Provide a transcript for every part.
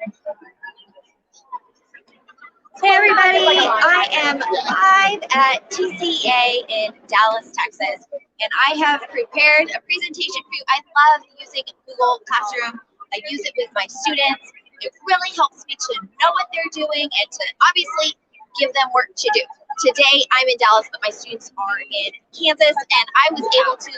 Hey everybody, I am live at TCA in Dallas, Texas, and I have prepared a presentation for you. I love using Google Classroom. I use it with my students. It really helps me to know what they're doing and to obviously give them work to do. Today I'm in Dallas, but my students are in Kansas, and I was able to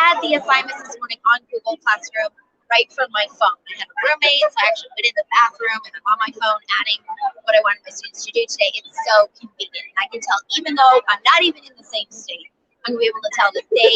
add the assignments this morning on Google Classroom right from my phone. I had a roommate, so I actually went in the bathroom and I'm on my phone adding what I wanted my students to do today. It's so convenient. And I can tell, even though I'm not even in the same state, I'm going to be able to tell that they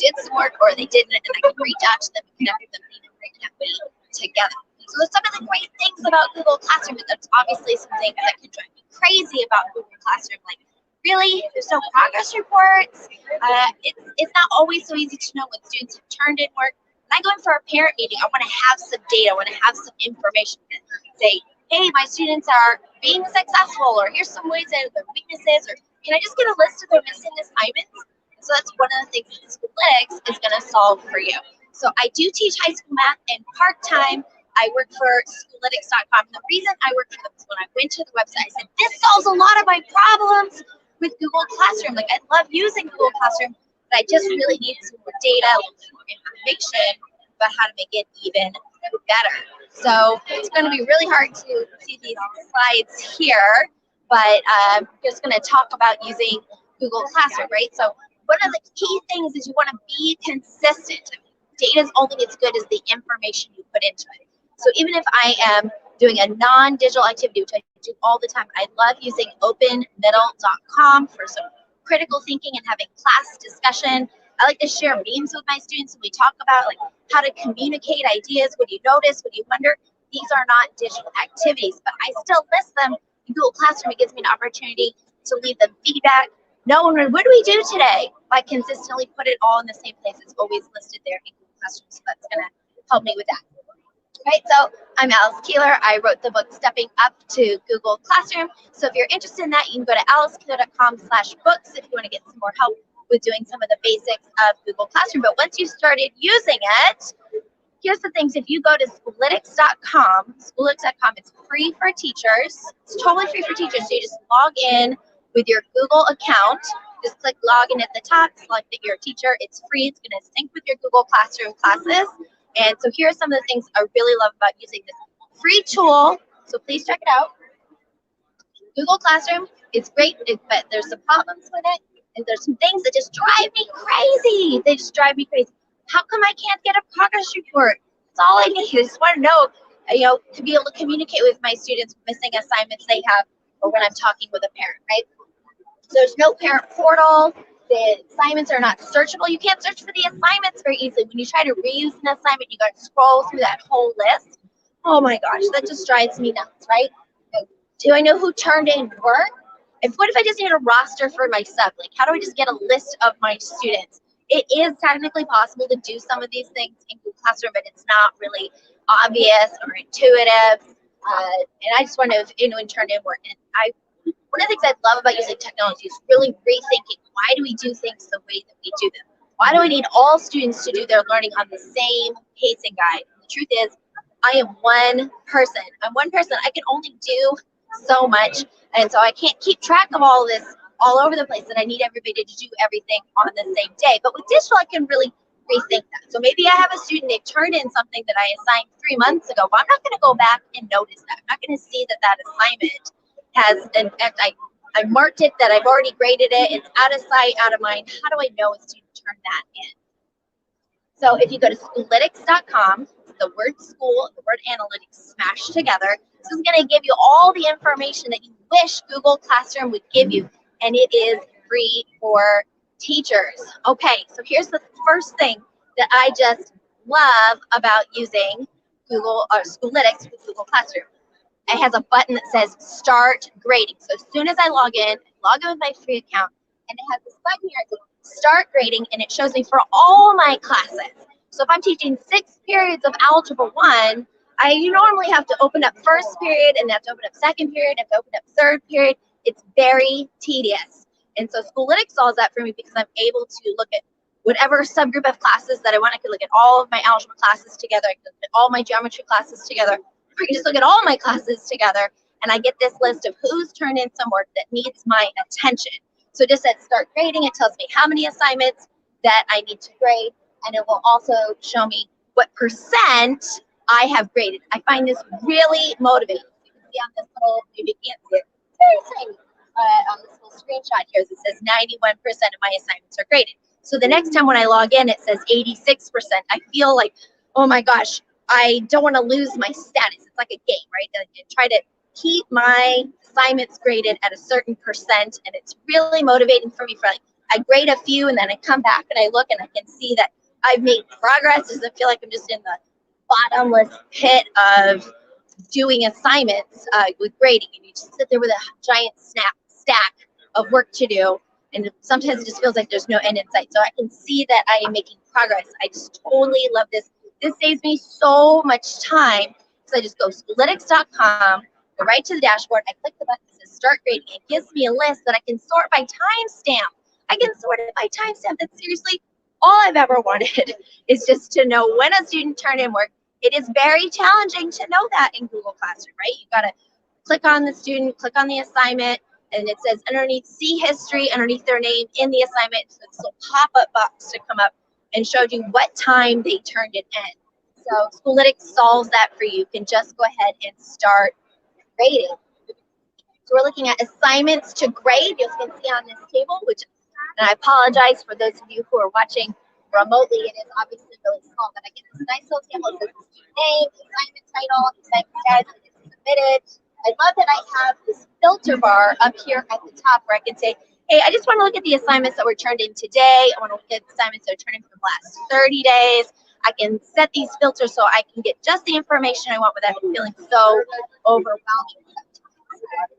did some work or they didn't, and I can reach out to them and connect with them and even bring equity together. So there's some of the great things about Google Classroom, but there's obviously some things that can drive me crazy about Google Classroom, like really, there's no progress reports. It's not always so easy to know when students have turned in work. When I go in for a parent meeting, I want to have some data. I want to have some information to say, hey, my students are being successful, or here's some ways that their weaknesses, or can I just get a list of their missing assignments? So that's one of the things that Schoolytics is going to solve for you. So I do teach high school math, and part-time I work for Schoolytics.com. The reason I work for them is when I went to the website, I said, this solves a lot of my problems with Google Classroom. Like, I love using Google Classroom, but I just really need some more data, some more information about how to make it even better. So it's going to be really hard to see these slides here, but I'm just going to talk about using Google Classroom, right? So one of the key things is you want to be consistent. Data is only as good as the information you put into it. So even if I am doing a non-digital activity, which I do all the time, I love using openmiddle.com for some critical thinking and having class discussion. I like to share memes with my students, and we talk about like how to communicate ideas. What do you notice? What do you wonder? These are not digital activities, but I still list them in Google Classroom. It gives me an opportunity to leave them feedback. No, what do we do today? I consistently put it all in the same place. It's always listed there in Google Classroom, so that's going to help me with that. Right, so I'm Keeler. I wrote the book Stepping Up to Google Classroom. So if you're interested in that, you can go to alicekeeler.com/books if you want to get some more help with doing some of the basics of Google Classroom. But once you started using it, here's the things. If you go to Schoolytics.com, it's free for teachers. It's totally free for teachers. So you just log in with your Google account. Just click login at the top, select that you're a teacher. It's free. It's going to sync with your Google Classroom classes. And so here are some of the things I really love about using this free tool. So please check it out. Google Classroom, it's great, but there's some problems with it. And there's some things that just drive me crazy. They just drive me crazy. How come I can't get a progress report? That's all I need. I just want to know, to be able to communicate with my students missing assignments they have, or when I'm talking with a parent, right? So there's no parent portal. The assignments are not searchable. You can't search for the assignments very easily. When you try to reuse an assignment, you got to scroll through that whole list. Oh my gosh, that just drives me nuts, right? Do I know who turned in work? What if I just need a roster for my sub? Like, how do I just get a list of my students? It is technically possible to do some of these things in Google Classroom, but it's not really obvious or intuitive. And I just want to, turn in work. And one of the things I love about using technology is really rethinking, why do we do things the way that we do them? Why do I need all students to do their learning on the same pacing guide? And the truth is, I am one person. I'm one person. I can only do so much. And so I can't keep track of all this all over the place, and I need everybody to do everything on the same day. But with digital, I can really rethink that. So maybe I have a student, they've turned in something that I assigned 3 months ago, but I'm not going to go back and notice that. I'm not going to see that that assignment has, in fact, I marked it that I've already graded it. It's out of sight, out of mind. How do I know a student turned that in? So if you go to Schoolytics.com, the word school, the word analytics smashed together, this is going to give you all the information that you wish Google Classroom would give you, and it is free for teachers. Okay, so here's the first thing that I just love about using Google or Schoolytics with Google Classroom. It has a button that says Start Grading. So as soon as I log in with my free account, and it has this button here, it says Start Grading, and it shows me for all my classes. So if I'm teaching 6 periods of Algebra 1, you normally have to open up first period, and have to open up second period, and have to open up third period. It's very tedious. And so Schoolytics solves that for me because I'm able to look at whatever subgroup of classes that I want. I could look at all of my algebra classes together. I could look at all my geometry classes together. I can just look at all my classes together, and I get this list of who's turned in some work that needs my attention. So just at start grading, it tells me how many assignments that I need to grade, and it will also show me what percent I have graded. I find this really motivating. You can see on this little, maybe you can't see it, very tiny, on this little screenshot here, it says 91% of my assignments are graded. So the next time when I log in, it says 86%. I feel like, oh my gosh, I don't want to lose my status. It's like a game, right? I try to keep my assignments graded at a certain percent, and it's really motivating for me. For like, I grade a few, and then I come back and I look, and I can see that I've made progress. It doesn't feel like I'm just in the bottomless pit of doing assignments with grading, and you just sit there with a giant stack of work to do, and sometimes it just feels like there's no end in sight. So I can see that I am making progress. I just totally love this. This saves me so much time, because I just go Schoolytics.com, go right to the dashboard, I click the button that says start grading. It gives me a list that I can sort by timestamp. I can sort it by timestamp. That's seriously all I've ever wanted, is just to know when a student turned in work. It is very challenging to know that in Google Classroom, right? You got to click on the student, click on the assignment, and it says underneath see history, underneath their name in the assignment, so it's a pop-up box to come up and showed you what time they turned it in. So Schoolytics solves that for you. You can just go ahead and start grading. So we're looking at assignments to grade. You can see on this table, which, and I apologize for those of you who are watching remotely, it is obviously really small, but I get this nice little table that says the student name, assignment title, assignment status, and it's submitted. I love that I have this filter bar up here at the top where I can say, hey, I just want to look at the assignments that were turned in today. I want to look at assignments that are turned in for the last 30 days. I can set these filters so I can get just the information I want without feeling so overwhelming sometimes.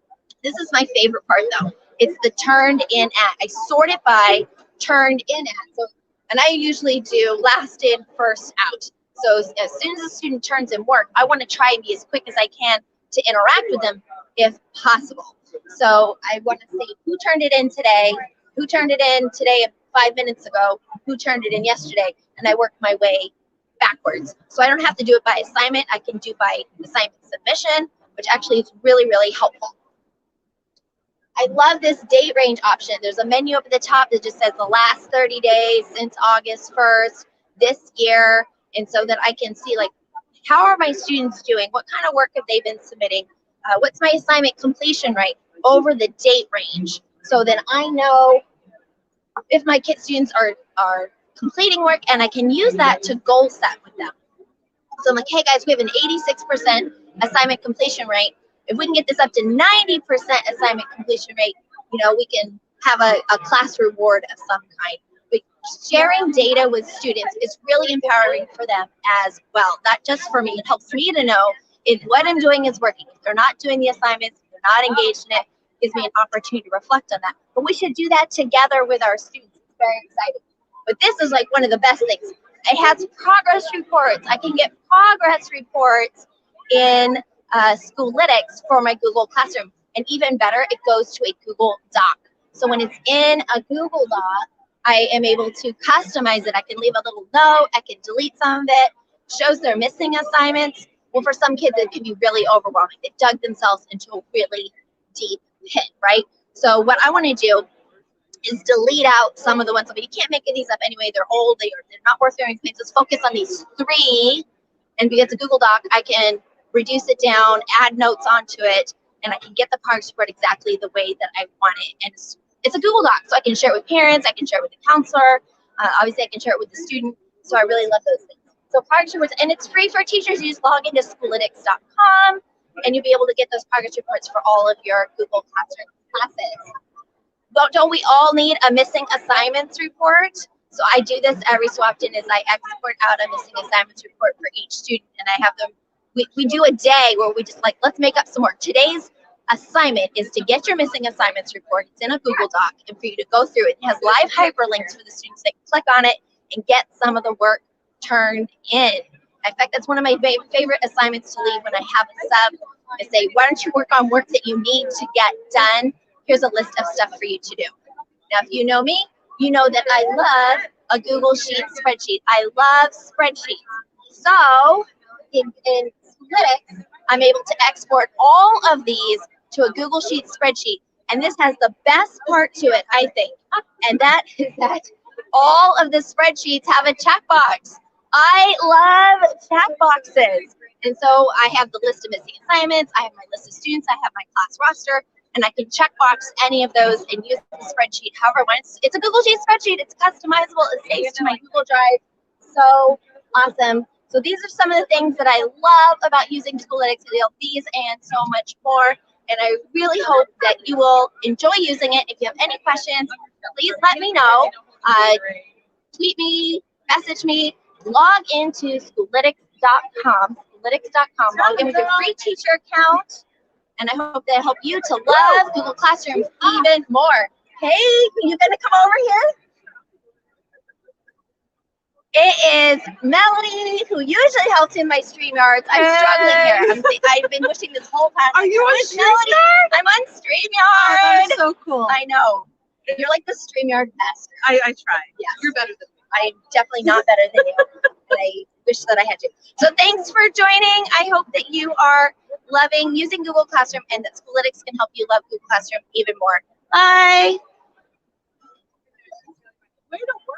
This is my favorite part, though. It's the turned in at. I sort it by turned in at. So, and I usually do last in, first out. So as soon as a student turns in work, I want to try and be as quick as I can to interact with them if possible. So I want to say who turned it in today, who turned it in today 5 minutes ago, who turned it in yesterday, and I work my way backwards. So I don't have to do it by assignment. I can do by assignment submission, which actually is really, really helpful. I love this date range option. There's a menu up at the top that just says the last 30 days since August 1st this year. And so that I can see, like, how are my students doing? What kind of work have they been submitting? What's my assignment completion rate over the date range? So then I know if my students are completing work, and I can use that to goal set with them. So I'm like, hey guys, we have an 86% assignment completion rate. If we can get this up to 90% assignment completion rate, you know, we can have a class reward of some kind. But sharing data with students is really empowering for them as well. Not just for me. It helps me to know if what I'm doing is working. If they're not doing the assignments, if they're not engaged in it, it gives me an opportunity to reflect on that. But we should do that together with our students. It's very exciting. But this is like one of the best things. It has progress reports. I can get progress reports in Schoolytics for my Google Classroom. And even better, it goes to a Google Doc. So when it's in a Google Doc, I am able to customize it. I can leave a little note. I can delete some of it. Shows they're missing assignments. Well, for some kids, it can be really overwhelming. They've dug themselves into a really deep pit, right? So what I want to do is delete out some of the ones. I mean, you can't make these up anyway. They're old. They're not worth their expense. Just focus on these 3. And because it's a Google Doc, I can reduce it down, add notes onto it, and I can get the progress report exactly the way that I want it. And it's a Google Doc, so I can share it with parents. I can share it with the counselor. Obviously, I can share it with the student. So I really love those things. So progress reports, and it's free for teachers. You just log into Schoolytics.com, and you'll be able to get those progress reports for all of your Google Classroom classes. But don't we all need a missing assignments report? So I do this every so often as I export out a missing assignments report for each student, and I have them. We do a day where we just like, let's make up some work. Today's assignment is to get your missing assignments report. It's in a Google Doc, and for you to go through it. It has live hyperlinks for the students. They can click on it and get some of the work turned in. In fact, that's one of my favorite assignments to leave when I have a sub. I say, why don't you work on work that you need to get done? Here's a list of stuff for you to do. Now, if you know me, you know that I love a Google Sheet spreadsheet. I love spreadsheets. So in Schoolytics, I'm able to export all of these to a Google Sheet spreadsheet. And this has the best part to it, I think. And that is that all of the spreadsheets have a checkbox. I love checkboxes. And so I have the list of missing assignments, I have my list of students, I have my class roster, and I can checkbox any of those and use the spreadsheet however I want. It's a Google Sheet spreadsheet. It's customizable. It saves to my Google Drive. So awesome. So these are some of the things that I love about using Schoolytics. These and so much more. And I really hope that you will enjoy using it. If you have any questions, please let me know. Tweet me, message me, log into Schoolytics.com. Schoolytics.com. Log in with your free teacher account. And I hope they help you to love Google Classroom even more. Hey, you gonna come over here? It is Melanie, who usually helps in my StreamYards. I'm struggling here. I've been wishing this whole time. Are you on StreamYard? I'm on StreamYard. Oh, that is so cool. I know. You're like the StreamYard master. I try. Yes. You're better than me. I'm definitely not better than you. And I wish that I had you. So thanks for joining. I hope that you are loving using Google Classroom and that Schoolytics can help you love Google Classroom even more. Bye. Way to work.